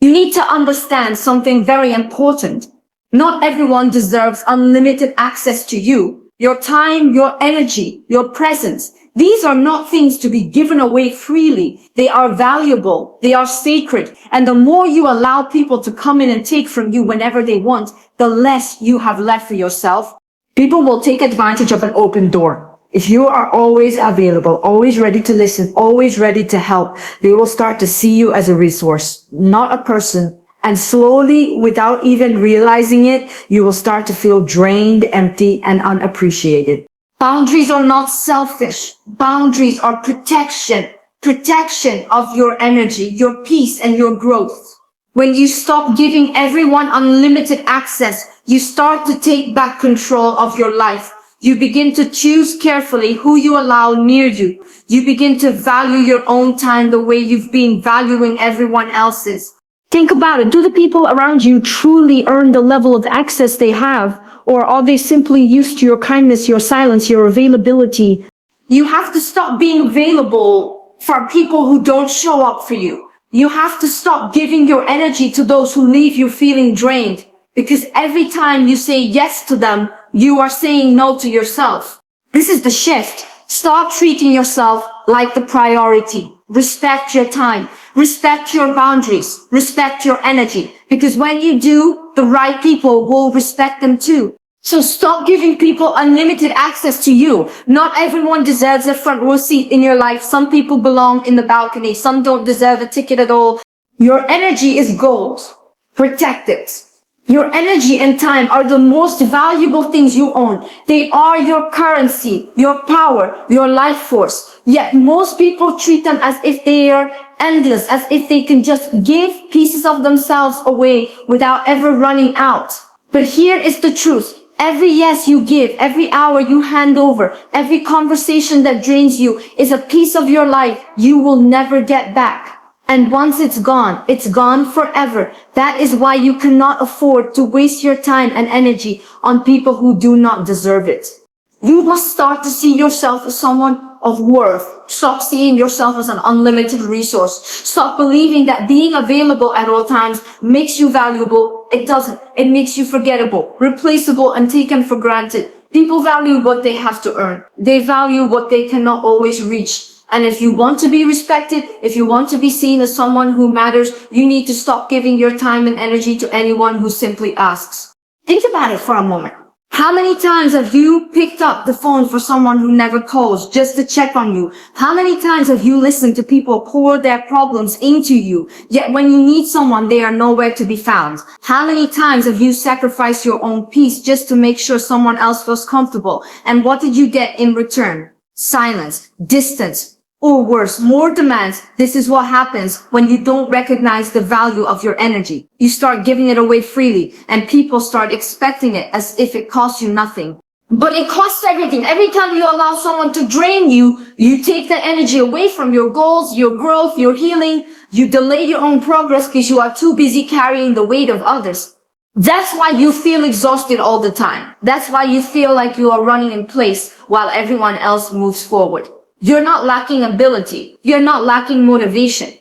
You need to understand something very important. Not everyone deserves unlimited access to you. Your time, your energy, your presence. These are not things to be given away freely. They are valuable. They are sacred. And the more you allow people to come in and take from you whenever they want, the less you have left for yourself. People will take advantage of an open door. If you are always available, always ready to listen, always ready to help, they will start to see you as a resource, not a person. And slowly, without even realizing it, you will start to feel drained, empty, and unappreciated. Boundaries are not selfish. Boundaries are protection. Protection of your energy, your peace, and your growth. When you stop giving everyone unlimited access, you start to take back control of your life. You begin to choose carefully who you allow near you. You begin to value your own time the way you've been valuing everyone else's. Think about it. Do the people around you truly earn the level of access they have? Or are they simply used to your kindness, your silence, your availability? You have to stop being available for people who don't show up for you. You have to stop giving your energy to those who leave you feeling drained. Because every time you say yes to them, you are saying no to yourself. This is the shift. Stop treating yourself like the priority. Respect your time. Respect your boundaries. Respect your energy. Because when you do, the right people will respect them too. So stop giving people unlimited access to you. Not everyone deserves a front row seat in your life. Some people belong in the balcony. Some don't deserve a ticket at all. Your energy is gold. Protect it. Your energy and time are the most valuable things you own. They are your currency, your power, your life force. Yet most people treat them as if they are endless, as if they can just give pieces of themselves away without ever running out. But here is the truth. Every yes you give, every hour you hand over, every conversation that drains you is a piece of your life you will never get back. And once it's gone forever. That is why you cannot afford to waste your time and energy on people who do not deserve it. You must start to see yourself as someone of worth. Stop seeing yourself as an unlimited resource. Stop believing that being available at all times makes you valuable. It doesn't. It makes you forgettable, replaceable, and taken for granted. People value what they have to earn. They value what they cannot always reach. And if you want to be respected, if you want to be seen as someone who matters, you need to stop giving your time and energy to anyone who simply asks. Think about it for a moment. How many times have you picked up the phone for someone who never calls just to check on you? How many times have you listened to people pour their problems into you, yet when you need someone, they are nowhere to be found? How many times have you sacrificed your own peace just to make sure someone else feels comfortable? And what did you get in return? Silence, distance, or worse, more demands. This is what happens when you don't recognize the value of your energy. You start giving it away freely, and people start expecting it as if it costs you nothing. But it costs everything. Every time you allow someone to drain you, you take that energy away from your goals, your growth, your healing. You delay your own progress because you are too busy carrying the weight of others. That's why you feel exhausted all the time. That's why you feel like you are running in place while everyone else moves forward. You're not lacking ability. You're not lacking motivation.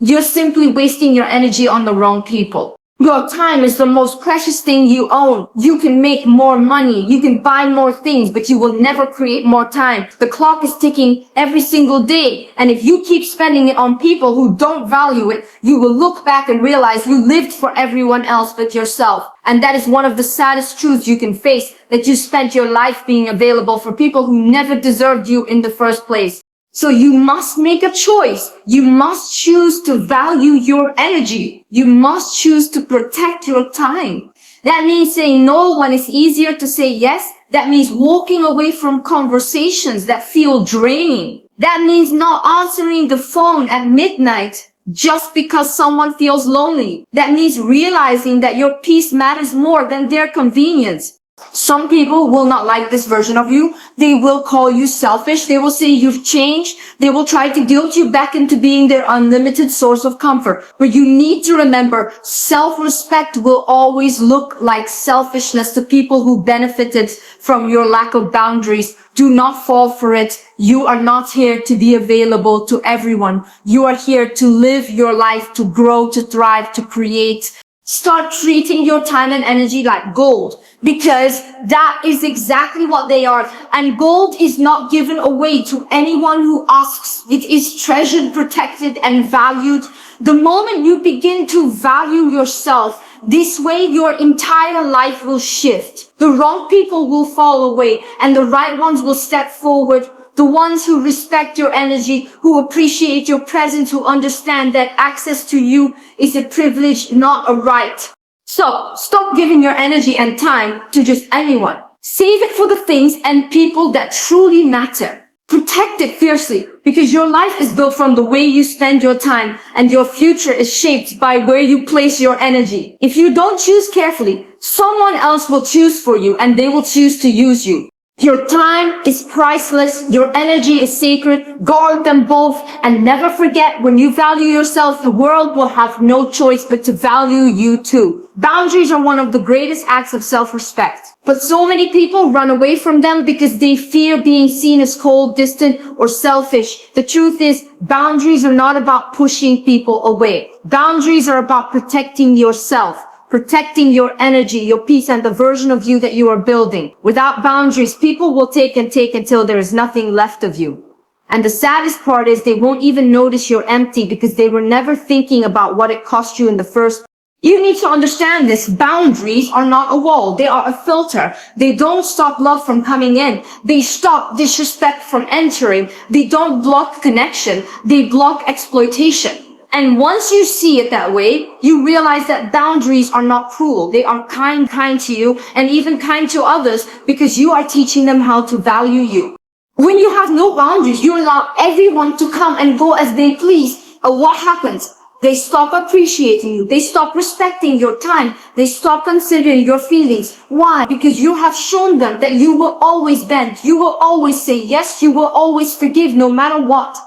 You're simply wasting your energy on the wrong people. Your time is the most precious thing you own. You can make more money. You can buy more things, but you will never create more time. The clock is ticking every single day. And if you keep spending it on people who don't value it, you will look back and realize you lived for everyone else but yourself. And that is one of the saddest truths you can face, that you spent your life being available for people who never deserved you in the first place. So you must make a choice. You must choose to value your energy. You must choose to protect your time. That means saying no when it's easier to say yes. That means walking away from conversations that feel draining. That means not answering the phone at midnight just because someone feels lonely. That means realizing that your peace matters more than their convenience. Some people will not like this version of you. They will call you selfish. They will say you've changed. They will try to guilt you back into being their unlimited source of comfort. But you need to remember, self-respect will always look like selfishness to people who benefited from your lack of boundaries. Do not fall for it. You are not here to be available to everyone. You are here to live your life, to grow, to thrive, to create. Start treating your time and energy like gold, because that is exactly what they are. And gold is not given away to anyone who asks. It is treasured, protected, and valued. The moment you begin to value yourself, this way your entire life will shift. The wrong people will fall away and the right ones will step forward. The ones who respect your energy, who appreciate your presence, who understand that access to you is a privilege, not a right. So stop giving your energy and time to just anyone. Save it for the things and people that truly matter. Protect it fiercely, because your life is built from the way you spend your time, and your future is shaped by where you place your energy. If you don't choose carefully, someone else will choose for you and they will choose to use you. Your time is priceless. Your energy is sacred. Guard them both, and never forget, when you value yourself, the world will have no choice but to value you too. Boundaries are one of the greatest acts of self-respect. But so many people run away from them because they fear being seen as cold, distant, or selfish. The truth is, boundaries are not about pushing people away. Boundaries are about protecting yourself. Protecting your energy, your peace, and the version of you that you are building. Without boundaries, people will take and take until there is nothing left of you. And the saddest part is, they won't even notice you're empty because they were never thinking about what it cost you in the first. You need to understand this. Boundaries are not a wall. They are a filter. They don't stop love from coming in. They stop disrespect from entering. They don't block connection. They block exploitation. And once you see it that way, you realize that boundaries are not cruel. They are kind to you, and even kind to others, because you are teaching them how to value you. When you have no boundaries, you allow everyone to come and go as they please. And what happens? They stop appreciating you. They stop respecting your time. They stop considering your feelings. Why? Because you have shown them that you will always bend. You will always say yes. You will always forgive no matter what.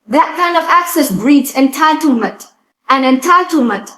That kind of access breeds entitlement, and entitlement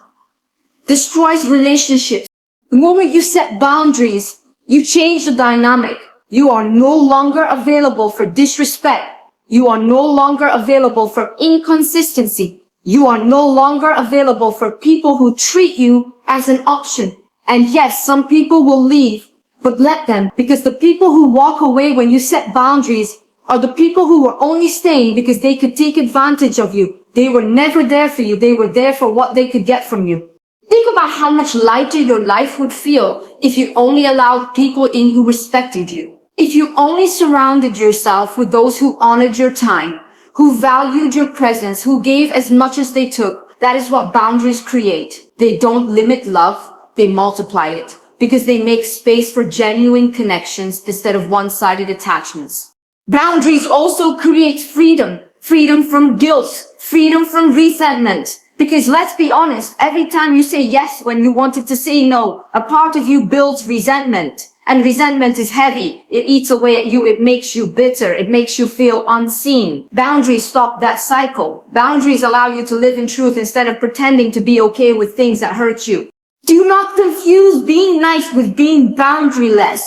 destroys relationships. The moment you set boundaries, you change the dynamic. You are no longer available for disrespect. You are no longer available for inconsistency. You are no longer available for people who treat you as an option. And yes, some people will leave, but let them, because the people who walk away when you set boundaries are the people who were only staying because they could take advantage of you. They were never there for you. They were there for what they could get from you. Think about how much lighter your life would feel if you only allowed people in who respected you. If you only surrounded yourself with those who honored your time, who valued your presence, who gave as much as they took. That is what boundaries create. They don't limit love, they multiply it, because they make space for genuine connections instead of one-sided attachments. Boundaries also create freedom. Freedom from guilt. Freedom from resentment. Because let's be honest, every time you say yes when you wanted to say no, a part of you builds resentment. And resentment is heavy. It eats away at you. It makes you bitter. It makes you feel unseen. Boundaries stop that cycle. Boundaries allow you to live in truth instead of pretending to be okay with things that hurt you. Do not confuse being nice with being boundaryless.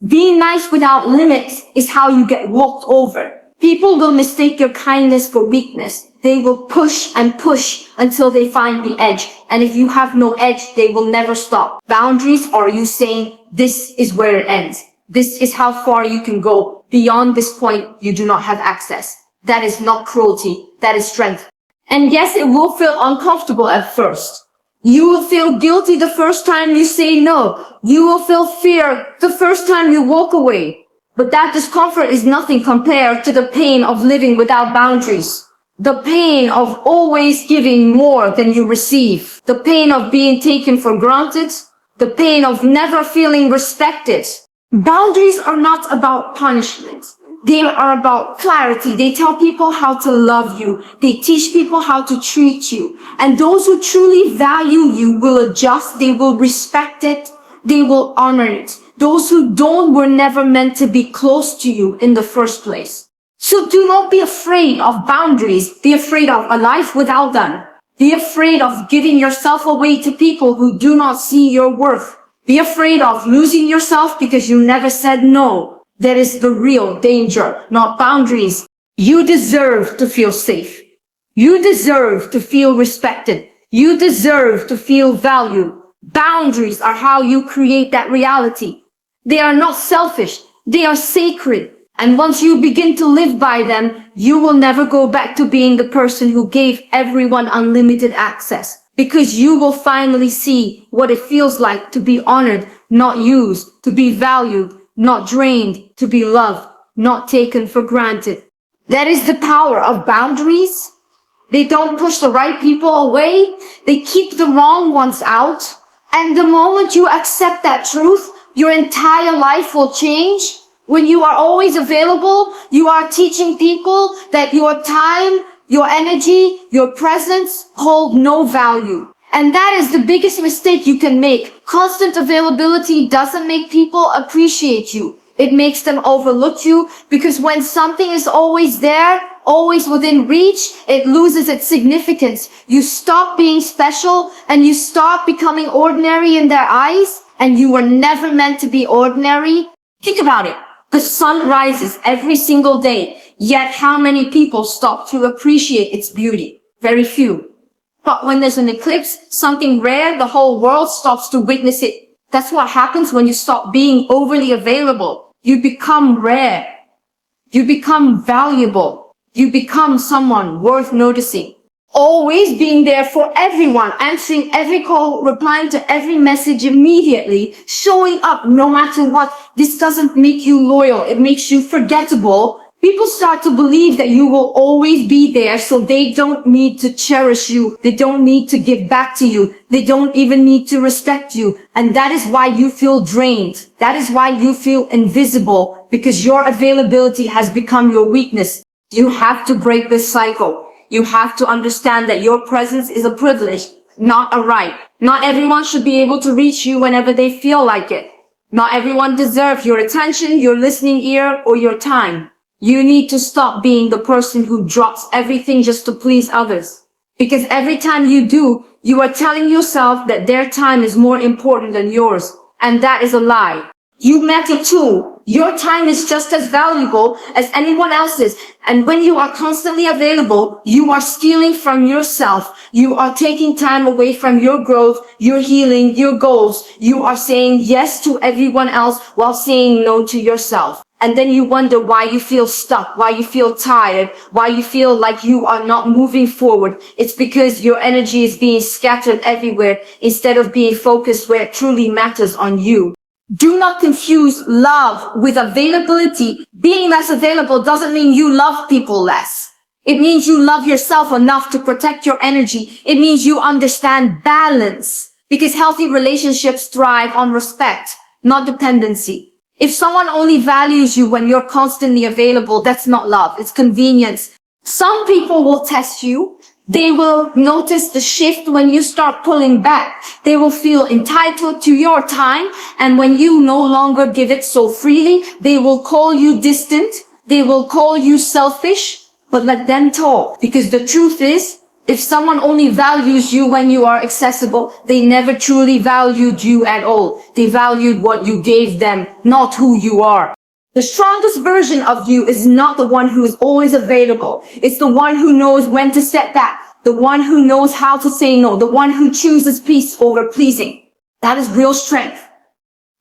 Being nice without limits is how you get walked over. People will mistake your kindness for weakness. They will push and push until they find the edge. And if you have no edge, they will never stop. Boundaries are you saying, this is where it ends. This is how far you can go. Beyond this point, you do not have access. That is not cruelty. That is strength. And yes, it will feel uncomfortable at first. You will feel guilty the first time you say no. You will feel fear the first time you walk away. But that discomfort is nothing compared to the pain of living without boundaries. The pain of always giving more than you receive. The pain of being taken for granted. The pain of never feeling respected. Boundaries are not about punishment. They are about clarity. They tell people how to love you. They teach people how to treat you. And those who truly value you will adjust. They will respect it. They will honor it. Those who don't were never meant to be close to you in the first place. So do not be afraid of boundaries. Be afraid of a life without them. Be afraid of giving yourself away to people who do not see your worth. Be afraid of losing yourself because you never said no. That is the real danger, not boundaries. You deserve to feel safe. You deserve to feel respected. You deserve to feel valued. Boundaries are how you create that reality. They are not selfish. They are sacred. And once you begin to live by them, you will never go back to being the person who gave everyone unlimited access. Because you will finally see what it feels like to be honored, not used, to be valued, not drained, to be loved, not taken for granted. That is the power of boundaries. They don't push the right people away. They keep the wrong ones out. And the moment you accept that truth, your entire life will change. When you are always available, you are teaching people that your time, your energy, your presence hold no value. And that is the biggest mistake you can make. Constant availability doesn't make people appreciate you. It makes them overlook you, because when something is always there, always within reach, it loses its significance. You stop being special and you start becoming ordinary in their eyes, and you were never meant to be ordinary. Think about it. The sun rises every single day, yet how many people stop to appreciate its beauty? Very few. But when there's an eclipse, something rare, the whole world stops to witness it. That's what happens when you stop being overly available. You become rare. You become valuable. You become someone worth noticing. Always being there for everyone, answering every call, replying to every message immediately, showing up no matter what. This doesn't make you loyal. It makes you forgettable. People start to believe that you will always be there, so they don't need to cherish you. They don't need to give back to you. They don't even need to respect you. And that is why you feel drained. That is why you feel invisible, because your availability has become your weakness. You have to break this cycle. You have to understand that your presence is a privilege, not a right. Not everyone should be able to reach you whenever they feel like it. Not everyone deserves your attention, your listening ear, or your time. You need to stop being the person who drops everything just to please others. Because every time you do, you are telling yourself that their time is more important than yours. And that is a lie. You matter too. Your time is just as valuable as anyone else's. And when you are constantly available, you are stealing from yourself. You are taking time away from your growth, your healing, your goals. You are saying yes to everyone else while saying no to yourself. And then you wonder why you feel stuck, why you feel tired, why you feel like you are not moving forward. It's because your energy is being scattered everywhere instead of being focused where it truly matters on you. Do not confuse love with availability. Being less available doesn't mean you love people less. It means you love yourself enough to protect your energy. It means you understand balance, because healthy relationships thrive on respect, not dependency. If someone only values you when you're constantly available, that's not love. It's convenience. Some people will test you. They will notice the shift when you start pulling back. They will feel entitled to your time. And when you no longer give it so freely, they will call you distant. They will call you selfish. But let them talk. Because the truth is, if someone only values you when you are accessible, they never truly valued you at all. They valued what you gave them, not who you are. The strongest version of you is not the one who is always available. It's the one who knows when to step back, the one who knows how to say no, the one who chooses peace over pleasing. That is real strength.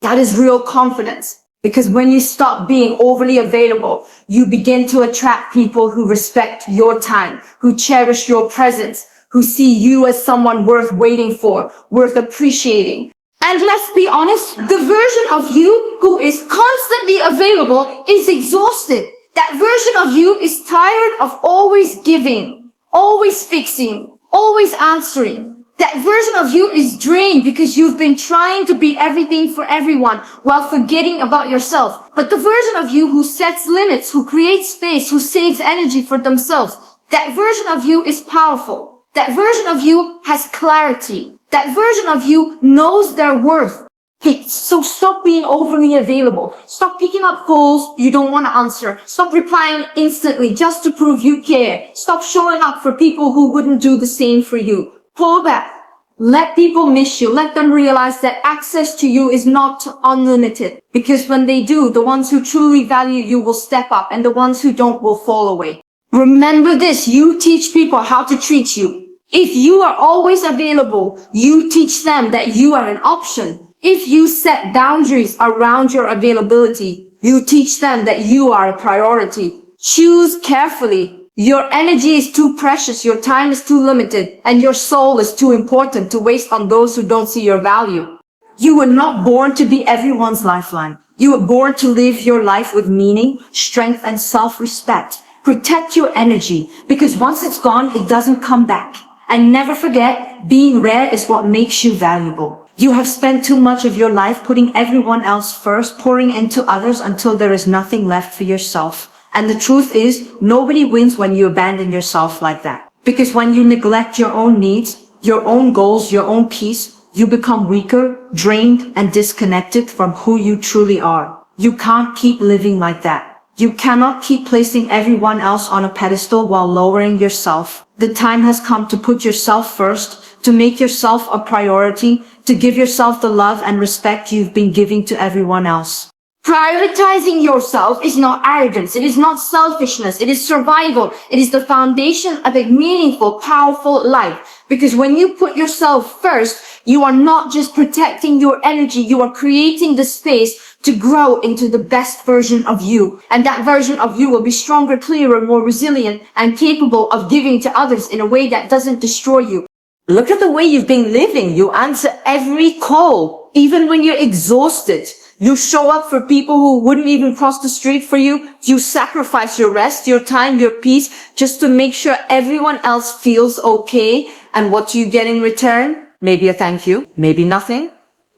That is real confidence. Because when you stop being overly available, you begin to attract people who respect your time, who cherish your presence, who see you as someone worth waiting for, worth appreciating. And let's be honest, the version of you who is constantly available is exhausted. That version of you is tired of always giving, always fixing, always answering. That version of you is drained because you've been trying to be everything for everyone while forgetting about yourself. But the version of you who sets limits, who creates space, who saves energy for themselves, that version of you is powerful. That version of you has clarity. That version of you knows their worth. Okay, so stop being overly available. Stop picking up calls you don't want to answer. Stop replying instantly just to prove you care. Stop showing up for people who wouldn't do the same for you. Pull back. Let people miss you. Let them realize that access to you is not unlimited. Because when they do, the ones who truly value you will step up and the ones who don't will fall away. Remember this, you teach people how to treat you. If you are always available, you teach them that you are an option. If you set boundaries around your availability, you teach them that you are a priority. Choose carefully. Your energy is too precious, your time is too limited, and your soul is too important to waste on those who don't see your value. You were not born to be everyone's lifeline. You were born to live your life with meaning, strength, and self-respect. Protect your energy, because once it's gone, it doesn't come back. And never forget, being rare is what makes you valuable. You have spent too much of your life putting everyone else first, pouring into others until there is nothing left for yourself. And the truth is, nobody wins when you abandon yourself like that. Because when you neglect your own needs, your own goals, your own peace, you become weaker, drained, and disconnected from who you truly are. You can't keep living like that. You cannot keep placing everyone else on a pedestal while lowering yourself. The time has come to put yourself first, to make yourself a priority, to give yourself the love and respect you've been giving to everyone else. Prioritizing yourself is not arrogance. It is not selfishness. It is survival. It is the foundation of a meaningful, powerful life. Because when you put yourself first, you are not just protecting your energy. You are creating the space to grow into the best version of you. And that version of you will be stronger, clearer, more resilient, and capable of giving to others in a way that doesn't destroy you. Look at the way you've been living. You answer every call, even when you're exhausted. You show up for people who wouldn't even cross the street for you. You sacrifice your rest, your time, your peace, just to make sure everyone else feels okay. And what do you get in return? Maybe a thank you, maybe nothing,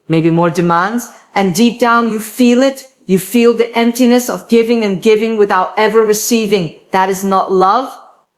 maybe more demands. And deep down, you feel it. You feel the emptiness of giving and giving without ever receiving. That is not love.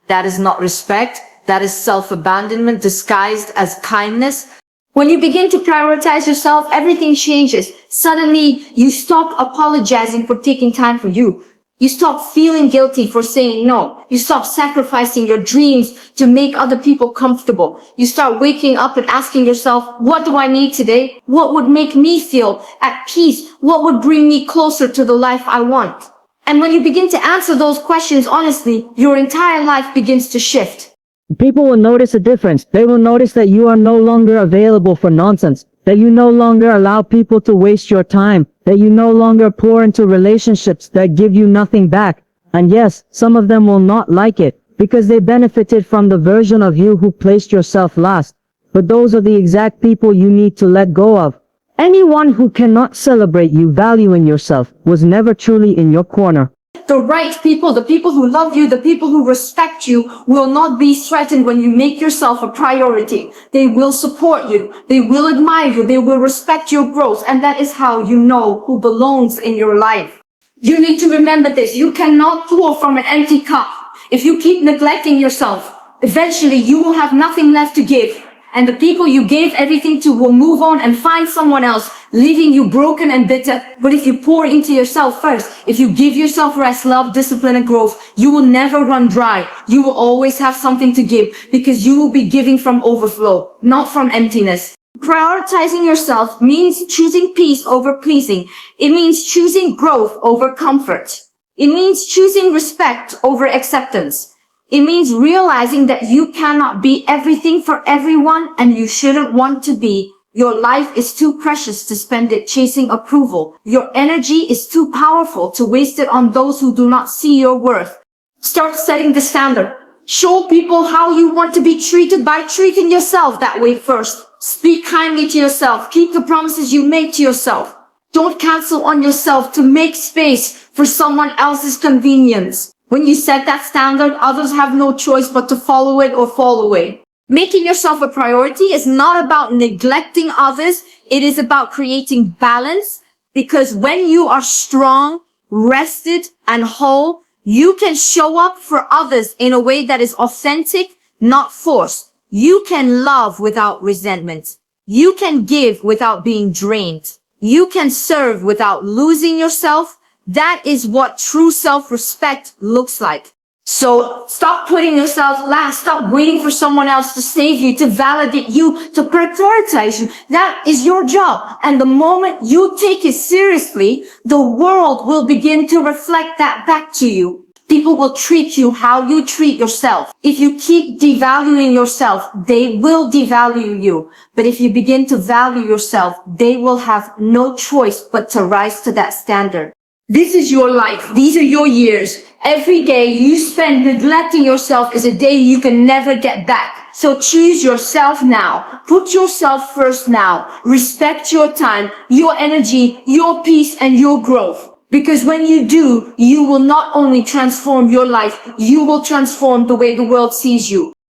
That is not respect. That is self-abandonment disguised as kindness. When you begin to prioritize yourself, everything changes. Suddenly, you stop apologizing for taking time for you. You stop feeling guilty for saying no. You stop sacrificing your dreams to make other people comfortable. You start waking up and asking yourself, what do I need today? What would make me feel at peace? What would bring me closer to the life I want? And when you begin to answer those questions honestly, your entire life begins to shift. People will notice a difference. They will notice that you are no longer available for nonsense, that you no longer allow people to waste your time, that you no longer pour into relationships that give you nothing back. And yes, some of them will not like it, because they benefited from the version of you who placed yourself last. But those are the exact people you need to let go of. Anyone who cannot celebrate you valuing yourself was never truly in your corner. The right people, the people who love you, the people who respect you will not be threatened when you make yourself a priority. They will support you. They will admire you. They will respect your growth. And that is how you know who belongs in your life. You need to remember this. You cannot pour from an empty cup. If you keep neglecting yourself, eventually you will have nothing left to give. And the people you gave everything to will move on and find someone else, leaving you broken and bitter. But if you pour into yourself first, if you give yourself rest, love, discipline, and growth, you will never run dry. You will always have something to give because you will be giving from overflow, not from emptiness. Prioritizing yourself means choosing peace over pleasing. It means choosing growth over comfort. It means choosing respect over acceptance. It means realizing that you cannot be everything for everyone and you shouldn't want to be. Your life is too precious to spend it chasing approval. Your energy is too powerful to waste it on those who do not see your worth. Start setting the standard. Show people how you want to be treated by treating yourself that way first. Speak kindly to yourself. Keep the promises you make to yourself. Don't cancel on yourself to make space for someone else's convenience. When you set that standard, others have no choice but to follow it or fall away. Making yourself a priority is not about neglecting others. It is about creating balance, because when you are strong, rested, and whole, you can show up for others in a way that is authentic, not forced. You can love without resentment. You can give without being drained. you can serve without losing yourself. That is what true self-respect looks like. So stop putting yourself last. Stop waiting for someone else to save you, to validate you, to prioritize you. That is your job. And the moment you take it seriously, the world will begin to reflect that back to you. People will treat you how you treat yourself. If you keep devaluing yourself, they will devalue you. But if you begin to value yourself, they will have no choice but to rise to that standard. This is your life. These are your years. Every day you spend neglecting yourself is a day you can never get back. So choose yourself now. Put yourself first now. Respect your time, your energy, your peace, and your growth. Because when you do, you will not only transform your life, you will transform the way the world sees you.